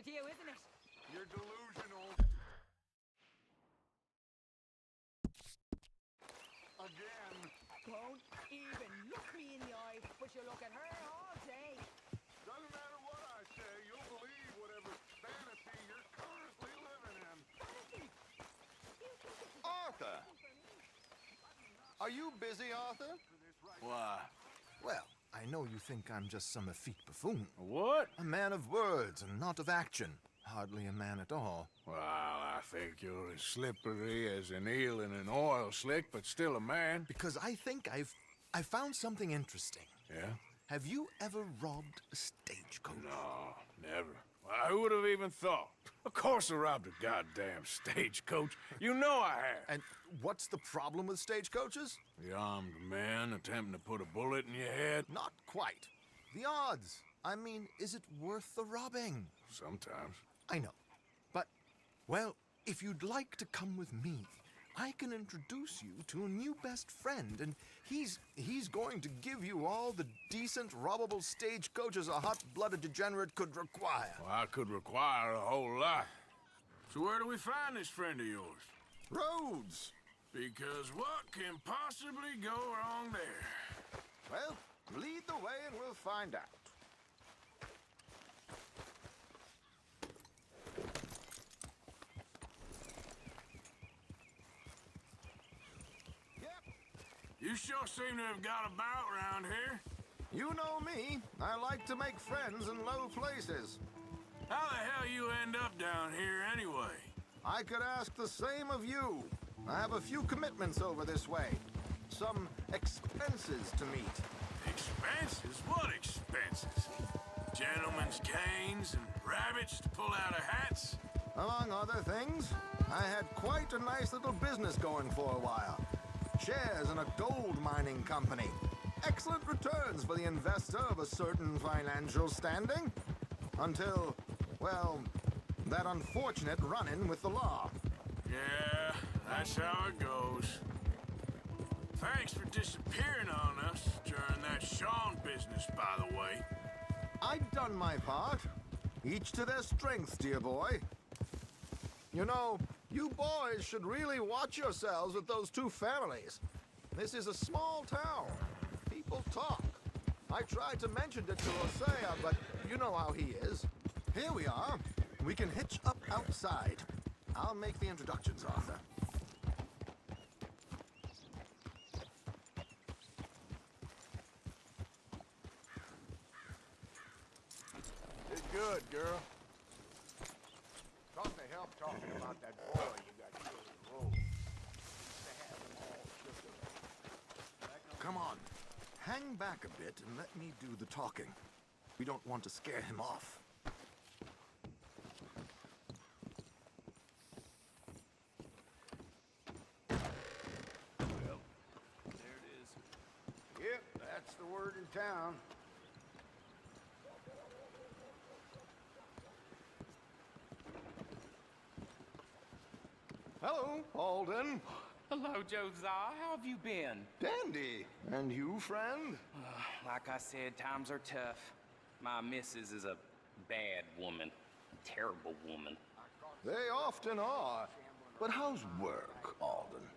with you, isn't it? You're delusional. Again. Don't even look me in the eye, but you look at her all day. Doesn't matter what I say, you'll believe whatever fantasy you're currently living in. Fantasy! You think this is Arthur! Are you busy, Arthur? Why? Well, I know you think I'm just some effete buffoon. What? A man of words and not of action. Hardly a man at all. Well, I think you're as slippery as an eel in an oil slick, but still a man. Because I think I found something interesting. Yeah? Have you ever robbed a stagecoach? No, never. Well, who would have even thought? Of course I robbed a goddamn stagecoach. You know I have. And what's the problem with stagecoaches? The armed man attempting to put a bullet in your head? Not quite. The odds. I mean, is it worth the robbing? Sometimes. I know. But, well, if you'd like to come with me, I can introduce you to a new best friend, and he's going to give you all the decent, robbable stagecoaches a hot-blooded degenerate could require. Well, I could require a whole lot. So where do we find this friend of yours? Roads! Because what can possibly go wrong there? Well, lead the way and we'll find out. You sure seem to have got about around here. You know me. I like to make friends in low places. How the hell you end up down here anyway? I could ask the same of you. I have a few commitments over this way. Some expenses to meet. Expenses? What expenses? Gentlemen's canes and rabbits to pull out of hats? Among other things, I had quite a nice little business going for a while. Shares in a gold mining company. Excellent returns for the investor of a certain financial standing. Until, well, that unfortunate run-in with the law. Yeah, that's how it goes. Thanks for disappearing on us during that Sean business, by the way. I'd done my part. Each to their strengths, dear boy. You know, you boys should really watch yourselves with those two families. This is a small town. People talk. I tried to mention it to Hosea, but you know how he is. Here we are. We can hitch up outside. I'll make the introductions, Arthur. It's good, girl. Couldn't help talking about that boy you got killed in the road. They had them all shook up. Come on. Hang back a bit and let me do the talking. We don't want to scare him off. Well, there it is. Yep, that's the word in town. Hello, Alden. Hello, Josiah. How have you been? Dandy. And you, friend? Like I said, times are tough. My missus is a bad woman. Terrible woman. They often are. But how's work, Alden?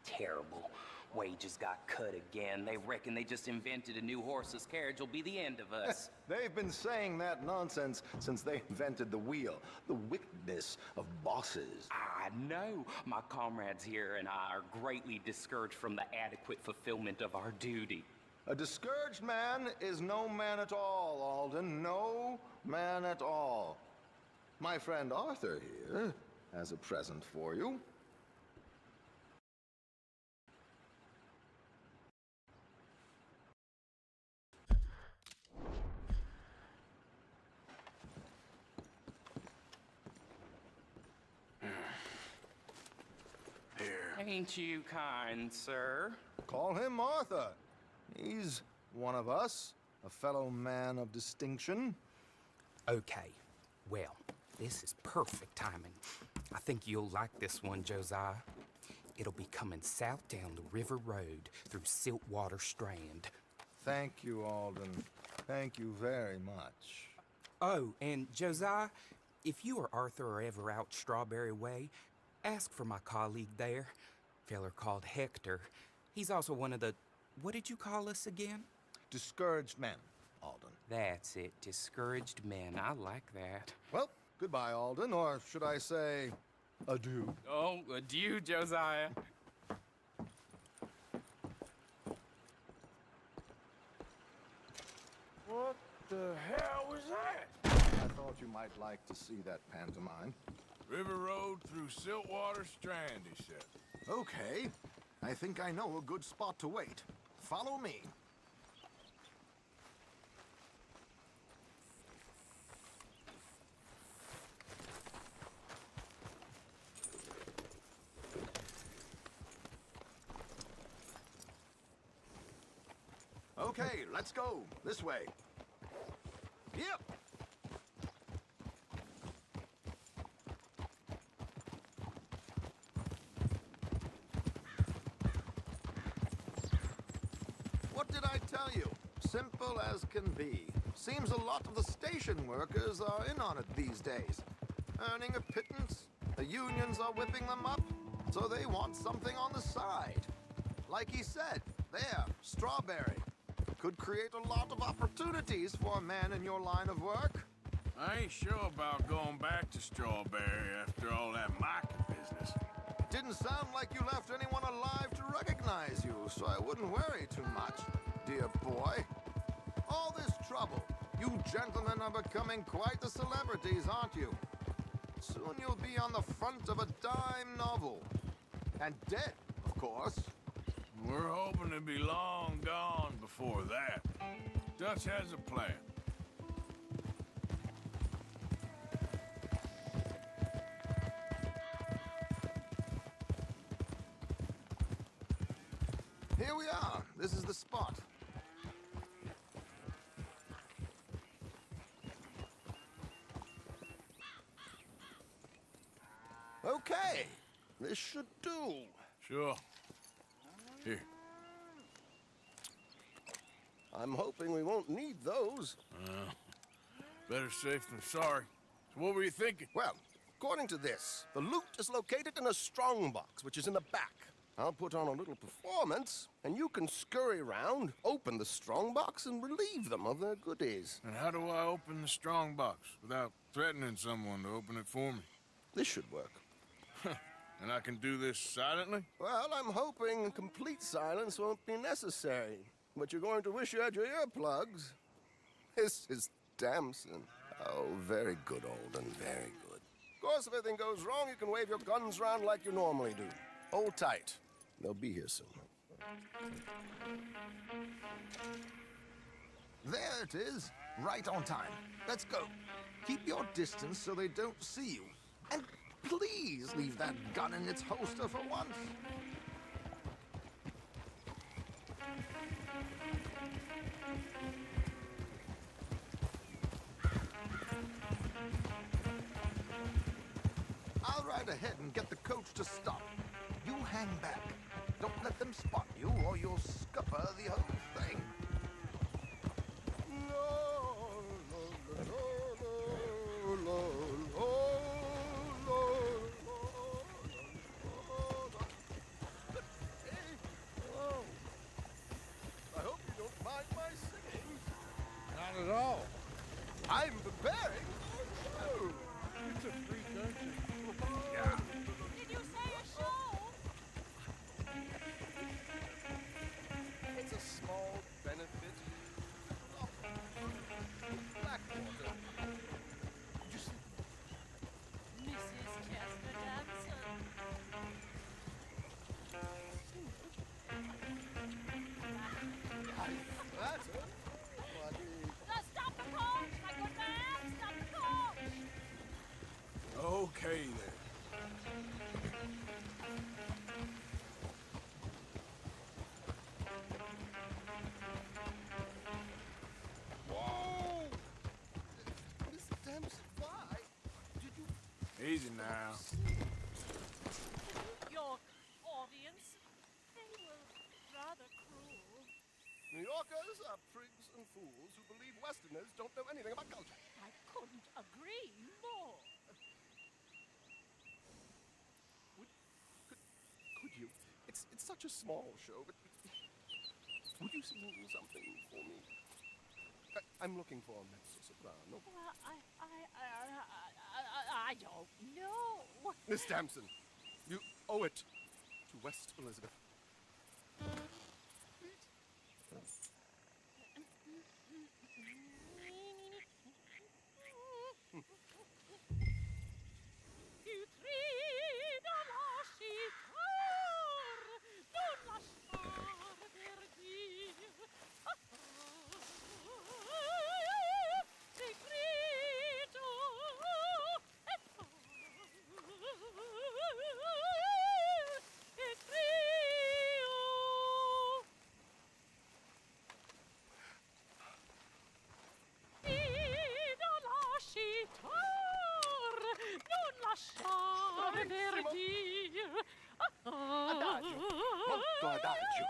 Terrible. Wages got cut again. They reckon they just invented a new horseless carriage will be the end of us. They've been saying that nonsense since they invented the wheel. The wickedness of bosses. I know. My comrades here and I are greatly discouraged from the adequate fulfillment of our duty. A discouraged man is no man at all, Alden. No man at all. My friend Arthur here has a present for you. Ain't you kind, sir? Call him Arthur. He's one of us, a fellow man of distinction. Okay. Well, this is perfect timing. I think you'll like this one, Josiah. It'll be coming south down the river road through Siltwater Strand. Thank you, Alden. Thank you very much. Oh, and Josiah, if you or Arthur are ever out Strawberry Way, ask for my colleague there. Feller called Hector. He's also one of the... What did you call us again? Discouraged men, Alden. That's it. Discouraged men. I like that. Well, goodbye, Alden, or should I say, adieu? Oh, adieu, Josiah. What the hell was that? I thought you might like to see that pantomime. River Road through Siltwater Strand, he said. Okay. I think I know a good spot to wait. Follow me. Okay, let's go. This way. Yep. What did I tell you? Simple as can be. Seems a lot of the station workers are in on it these days. Earning a pittance, the unions are whipping them up, so they want something on the side. Like he said, there, Strawberry. Could create a lot of opportunities for a man in your line of work. I ain't sure about going back to Strawberry after all that Micah business. Didn't sound like you left anyone alive to recognize you, so I wouldn't worry too much, dear boy. All this trouble, you gentlemen are becoming quite the celebrities, aren't you? Soon you'll be on the front of a dime novel. And dead, of course. We're hoping to be long gone before that. Dutch has a plan. Here we are. This is the spot. Okay. This should do. Sure. Here. I'm hoping we won't need those. Better safe than sorry. So what were you thinking? Well, according to this, the loot is located in a strongbox, which is in the back. I'll put on a little performance, and you can scurry around, open the strongbox, and relieve them of their goodies. And how do I open the strong box without threatening someone to open it for me? This should work. And I can do this silently? Well, I'm hoping complete silence won't be necessary. But you're going to wish you had your earplugs. This is Damson. Oh, very good, Alden, very good. Of course, if anything goes wrong, you can wave your guns around like you normally do. Hold tight. They'll be here soon. There it is. Right on time. Let's go. Keep your distance so they don't see you. And please leave that gun in its holster for once. I'll ride ahead and get the coach to stop. You hang back. Don't let them spot you or you'll scupper the whole thing. I hope you don't mind my singing. Not at all. I'm preparing for a show. It's a free country. Yeah. Did you say a show? It's a small benefit. Blackwater. You see, Mrs. Chester Damson. I flatter. Stop the coach, my good man! Stop the coach! Okay then. Whoa! Miss Damson, why did you... Easy now. New York audience, they were rather cruel. New Yorkers are prigs and fools who believe Westerners don't know anything about culture. I couldn't agree more. Could you? It's such a small show, but would you sing something for me? I'm looking for a mezzo-soprano. Well, I don't know. Miss Damson, you owe it to West Elizabeth. Tu trida lasciar, non lasciar perdir. Segreto e trio. Trida lasciar, non lasciar perdir. Adagio, molto adagio.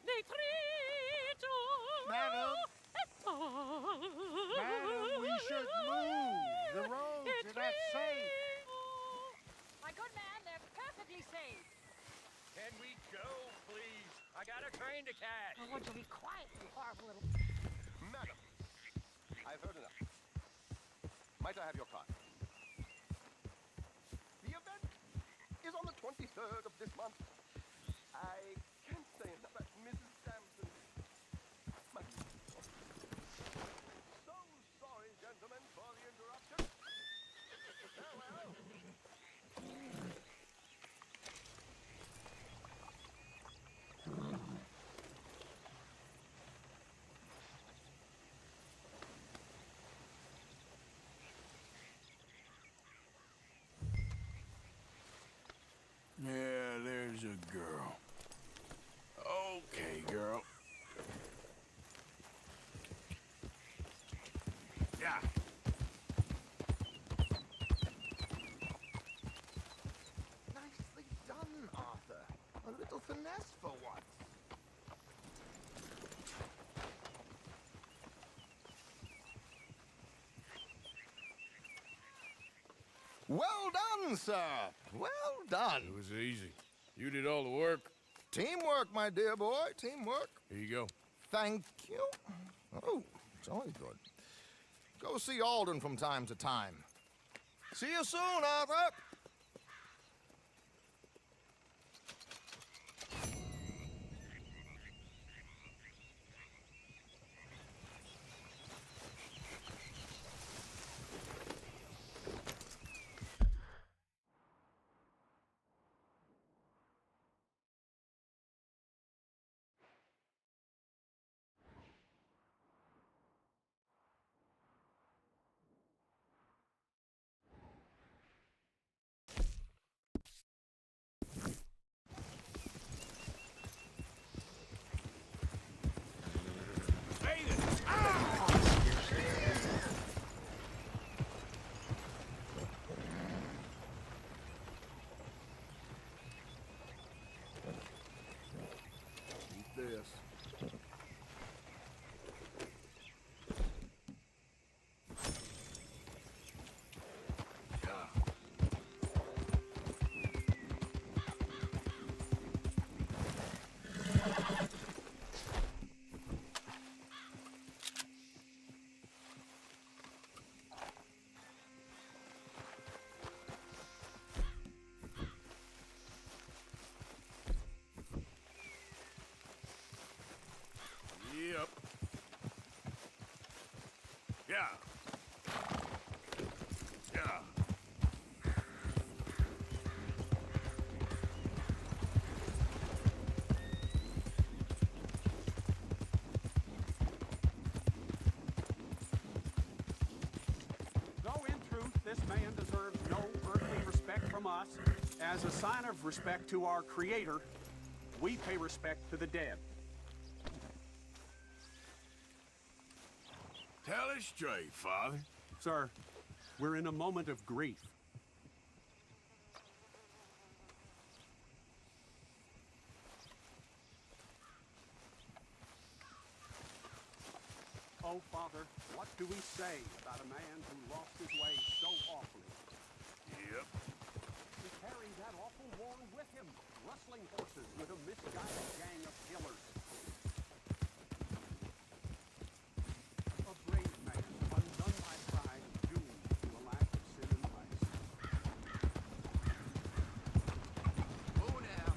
Detrito. Madam, we should move. The roads are not safe. My good man, they're perfectly safe. Can we go, please? I got a train to catch. Oh, would you be quiet, you horrible little... Madam, I've heard enough. Might I have your card? The event is on the 23rd of this month. I can't say enough about Mrs. Sampson. So sorry, gentlemen, for the interruption. Farewell. Yeah, there's a girl. Okay, girl. Yeah. Nicely done, Arthur. A little finesse for once. Well done, sir. Well done. It was easy. You did all the work. Teamwork, my dear boy. Teamwork. Here you go. Thank you. Oh, it's always good. Go see Alden from time to time. See you soon, Arthur. Eat this. Yep. Yeah. Yeah. Though in truth this man deserves no earthly respect from us, as a sign of respect to our Creator, we pay respect to the dead. Tell it straight, Father. Sir, we're in a moment of grief. Oh, Father, what do we say about a man who lost his way so awfully? Yep. He carried that awful war with him, rustling horses with a misguided gang of killers. A brave man, undone by pride, doomed to a life of sin and vice. Oh, now.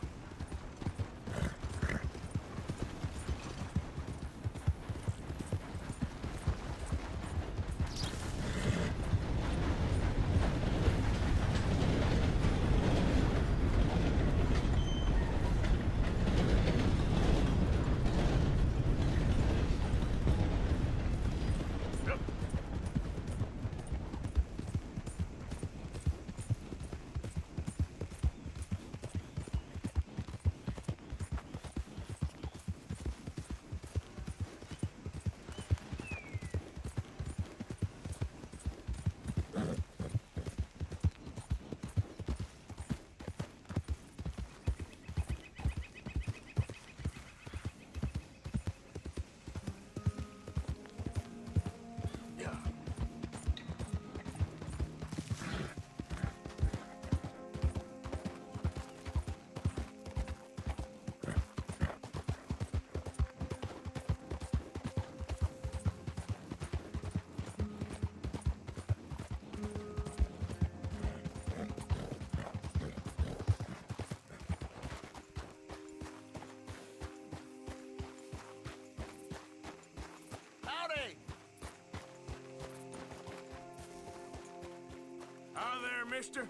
Hi there, mister.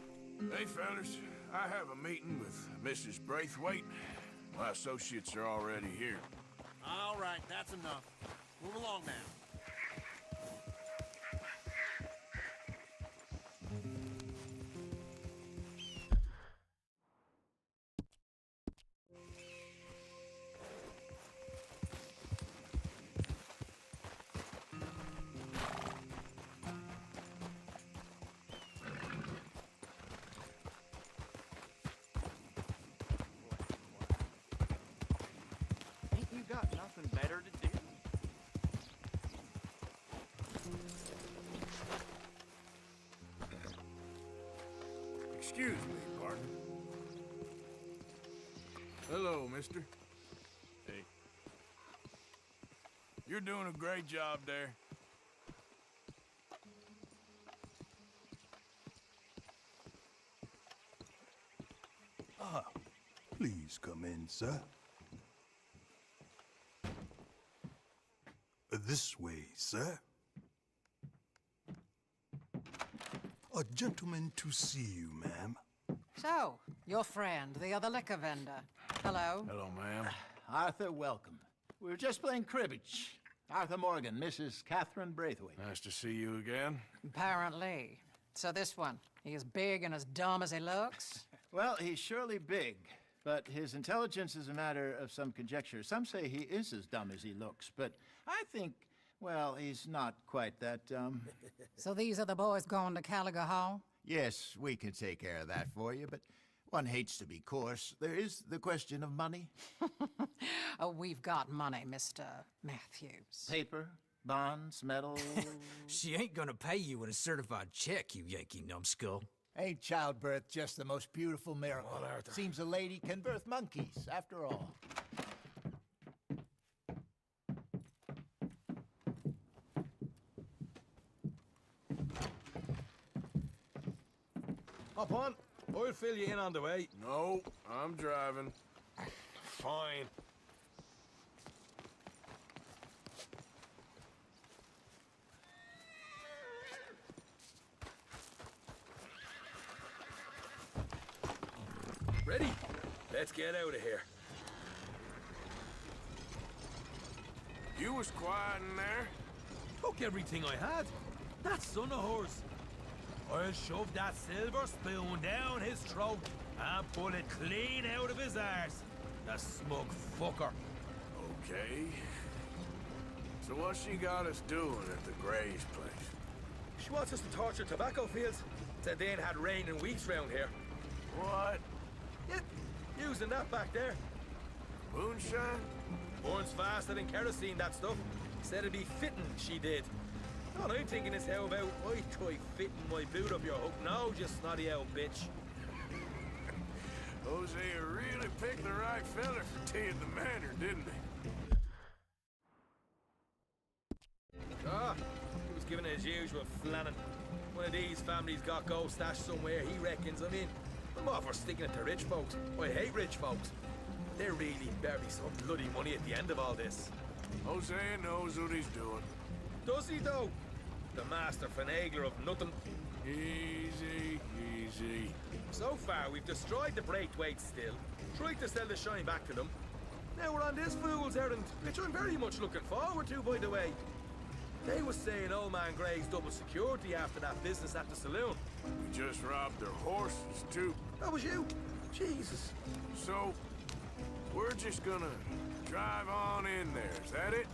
Hey, fellas. I have a meeting with Mrs. Braithwaite. My associates are already here. All right, that's enough. Move along now. Ain't you got nothing better to do? Excuse me, partner. Hello, mister. Hey. You're doing a great job there. Please come in, sir. This way, sir. A gentleman to see you, ma'am. So, your friend, the other liquor vendor. Hello. Hello, ma'am. Arthur, welcome. We were just playing cribbage. Arthur Morgan, Mrs. Catherine Braithwaite. Nice to see you again. Apparently. So this one, he is big and as dumb as he looks? Well, he's surely big, but his intelligence is a matter of some conjecture. Some say he is as dumb as he looks, but I think, well, he's not quite that dumb. So these are the boys going to Caliga Hall? Yes, we can take care of that for you, but one hates to be coarse. There is the question of money. Oh, we've got money, Mr. Matthews. Paper, bonds, metal. She ain't gonna pay you with a certified check, you Yankee numbskull. Ain't childbirth just the most beautiful miracle? Well, Arthur. Seems a lady can birth monkeys, after all. Hop on. I'll fill you in on the way. No, I'm driving. Fine. Ready? Let's get out of here. You was quiet in there? Took everything I had. That son of hers. I'll shove that silver spoon down his throat and pull it clean out of his arse. The smug fucker. Okay. So what she got us doing at the Gray's place? She wants us to torture tobacco fields. Said they ain't had rain in weeks round here. What? Yep, using that back there. Moonshine? Burns faster than kerosene, that stuff. Said it'd be fitting, she did. All I'm thinking is how about I try fitting my boot up your hook now, you snotty old bitch. Hosea really picked the right fella for teeing the manor, didn't he? Ah, he was giving it his usual flannin'. One of these families got gold stashed somewhere, he reckons. I mean, I'm all for sticking it to rich folks. I hate rich folks. There really better be some bloody money at the end of all this. Hosea knows what he's doing. Does he, though? The master finagler of nothing. Easy, easy. So far, we've destroyed the Braithwaite still, tried to sell the shine back to them. Now we're on this fool's errand, which I'm very much looking forward to, by the way. They was saying old man Gray's double security after that business at the saloon. We just robbed their horses, too. That was you? Jesus. So, we're just gonna drive on in there, is that it?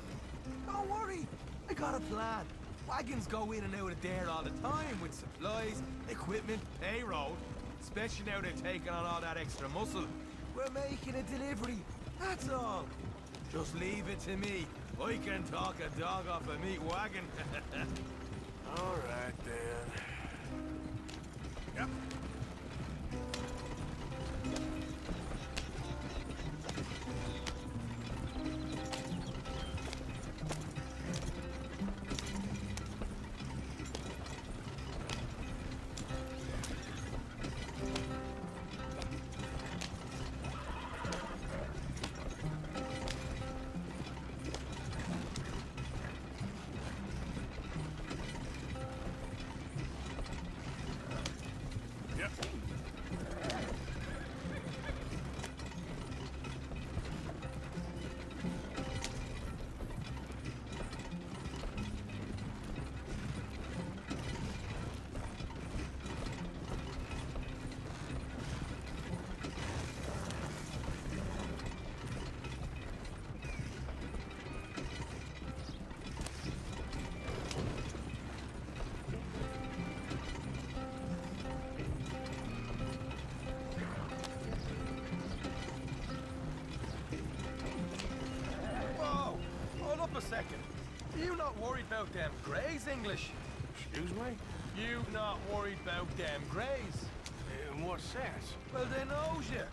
Don't worry, I got a plan. Wagons go in and out of there all the time with supplies, equipment, payroll. Especially now they're taking on all that extra muscle. We're making a delivery, that's all. Just leave it to me. I can talk a dog off a meat wagon. All right, then. Yep. A second. You not worried about them Greys, English? Excuse me? You not worried about them Greys? In what sense? Well, they knows you.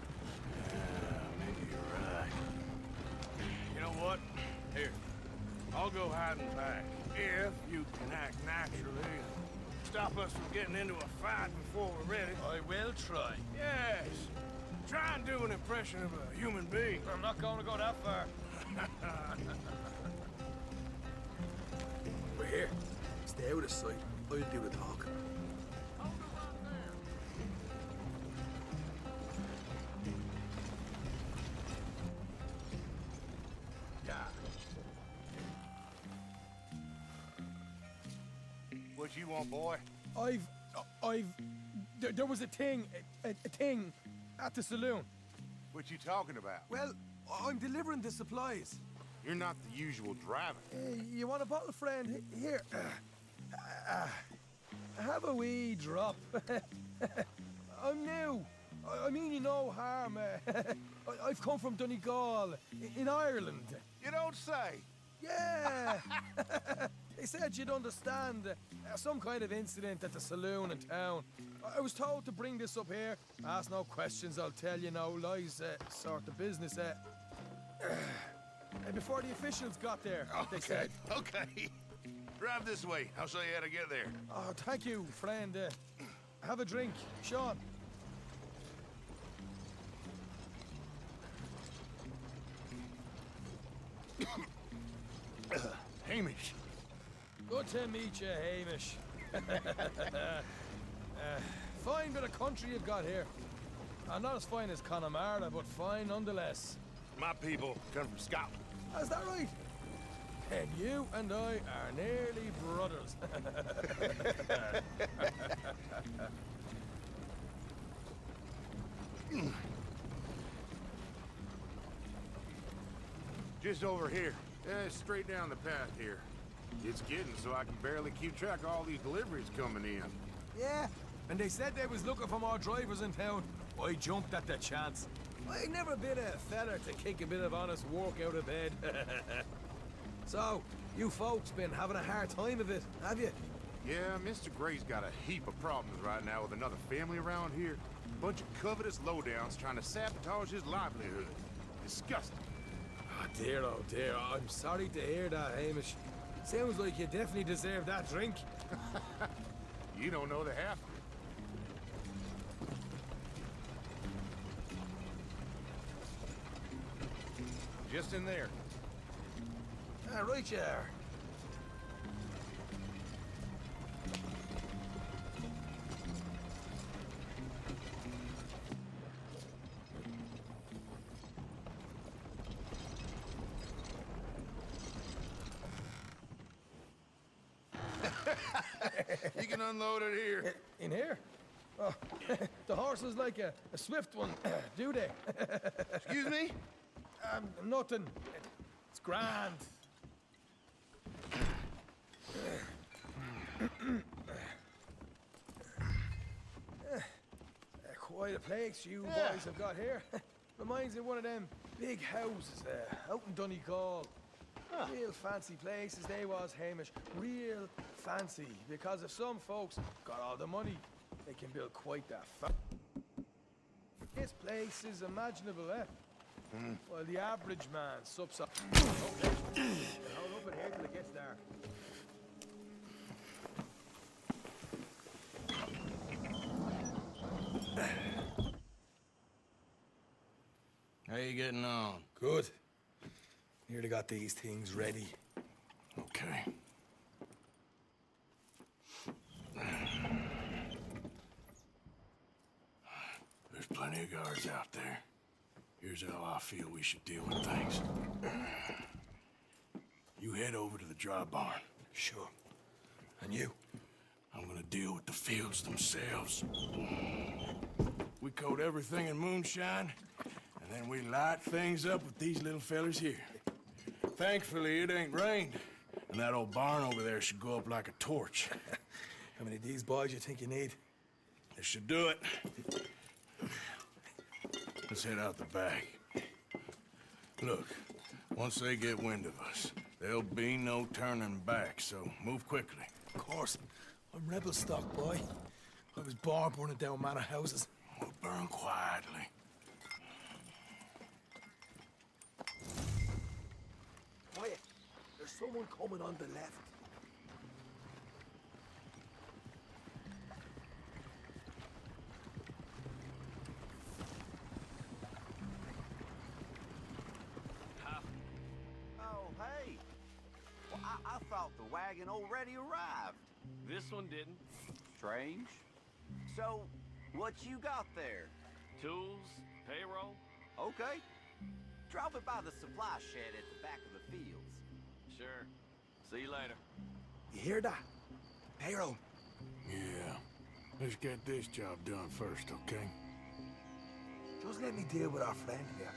Maybe you're right. You know what? Here, I'll go hiding back. If you can act naturally and stop us from getting into a fight before we're ready. I will try. Yes. Try and do an impression of a human being. I'm not going to go that far. We're here. Stay out of sight. I'll do the talk. Yeah. What you want, boy? There was a thing at the saloon. What you talking about? Well, I'm delivering the supplies. You're not the usual driver. You want a bottle, friend? Here. Have a wee drop. I'm new. I mean you no harm. I've come from Donegal, in Ireland. You don't say. Yeah. They said you'd understand. Some kind of incident at the saloon in town. I was told to bring this up here. Ask no questions, I'll tell you no lies. Sort of business. Before the officials got there, they said. Okay. Drive this way. I'll show you how to get there. Oh, thank you, friend. Have a drink, Sean. Hamish. Good to meet you, Hamish. Fine bit of country you've got here. Not as fine as Connemara, but fine nonetheless. My people come from Scotland. Is that right? And you and I are nearly brothers. Just over here. Straight down the path here. It's getting so I can barely keep track of all these deliveries coming in. Yeah, and they said they was looking for more drivers in town. I jumped at the chance. I never been a feller to kick a bit of honest work out of bed. So, You folks been having a hard time of it, have you? Yeah, Mr. Gray's got a heap of problems right now with another family around here. Bunch of covetous lowdowns trying to sabotage his livelihood. Disgusting. Oh dear, I'm sorry to hear that, Hamish. Sounds like you definitely deserve that drink. You don't know the half of it. Just in there. Right you are. You can unload it here. In here? Oh, the horses like a swift one, do they? Excuse me? Nothing. It's grand. Quite a place you boys have got here. Reminds me of one of them big houses out in Donegal. Real fancy places they was, Hamish. Real fancy. Because if some folks got all the money, they can build quite that This place is imaginable, eh? Well, the average man sups up. Okay. Hold up in here till it gets dark. How you getting on? Good. Nearly got these things ready. Okay. There's plenty of guards out there. Here's how I feel we should deal with things. You head over to the dry barn. Sure. And you? I'm gonna deal with the fields themselves. We coat everything in moonshine, and then we light things up with these little fellers here. Thankfully, it ain't rained, and that old barn over there should go up like a torch. How many of these boys you think you need? This should do it. Let's head out the back. Look, once they get wind of us, there'll be no turning back, so move quickly. Of course. I'm rebel stock, boy. I was born burning down manor houses. We'll burn quietly. Quiet. There's someone coming on the left. Oh, hey. Well, I thought the wagon already arrived. This one didn't. Strange. So, what you got there? Tools, payroll. Okay. Drop it by the supply shed at the back of the fields. Sure. See you later. You hear that? Payroll. Yeah. Let's get this job done first, okay? Just let me deal with our friend here.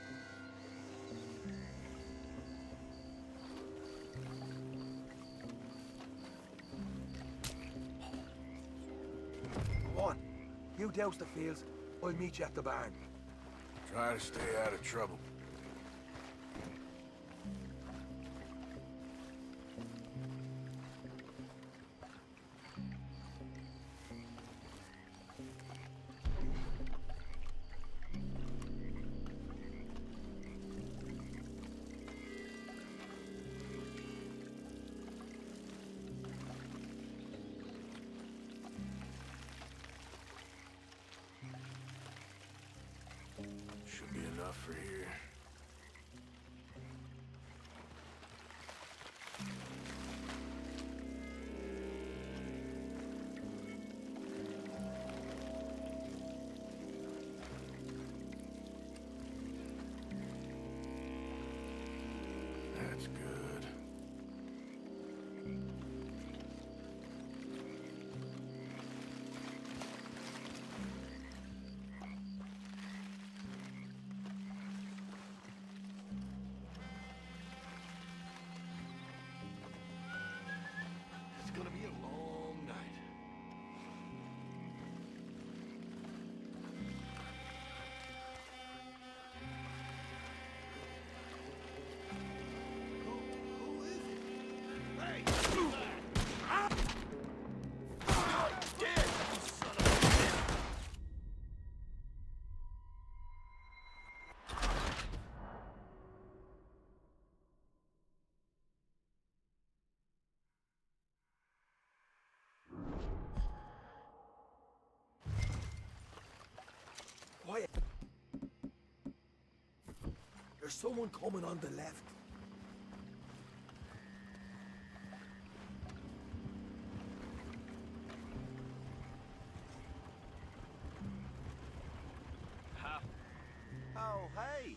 Go on. You douse the fields. I'll meet you at the barn. Try to stay out of trouble. Should be enough for here. That's good. It's gonna be a long night. There's someone coming on the left. Ha! Oh, hey.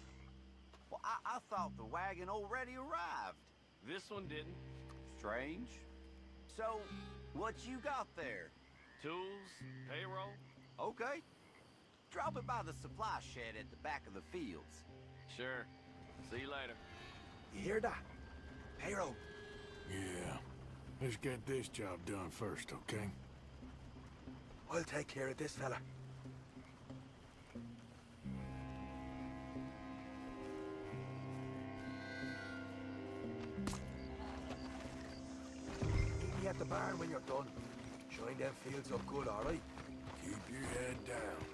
Well, I thought the wagon already arrived. This one didn't. Strange. So, what you got there? Tools, payroll. Okay. Drop it by the supply shed at the back of the fields. Sure. See you later. You hear that? Payroll. Yeah. Let's get this job done first, okay? I'll take care of this fella. Meet me at the barn when you're done. Shine them fields up good, all right? Keep your head down.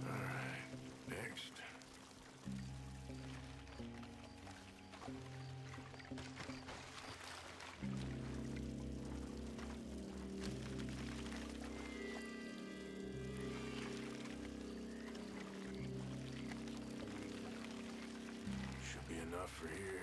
All right, next. Should be enough for here.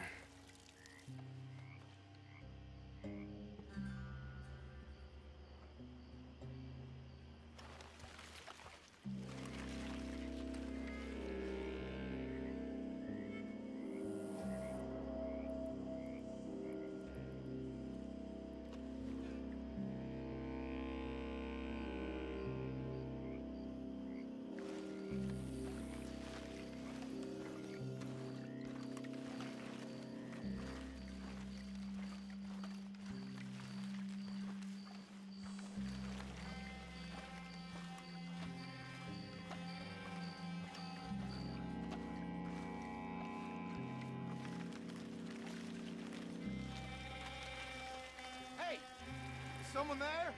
Hey! Is someone there?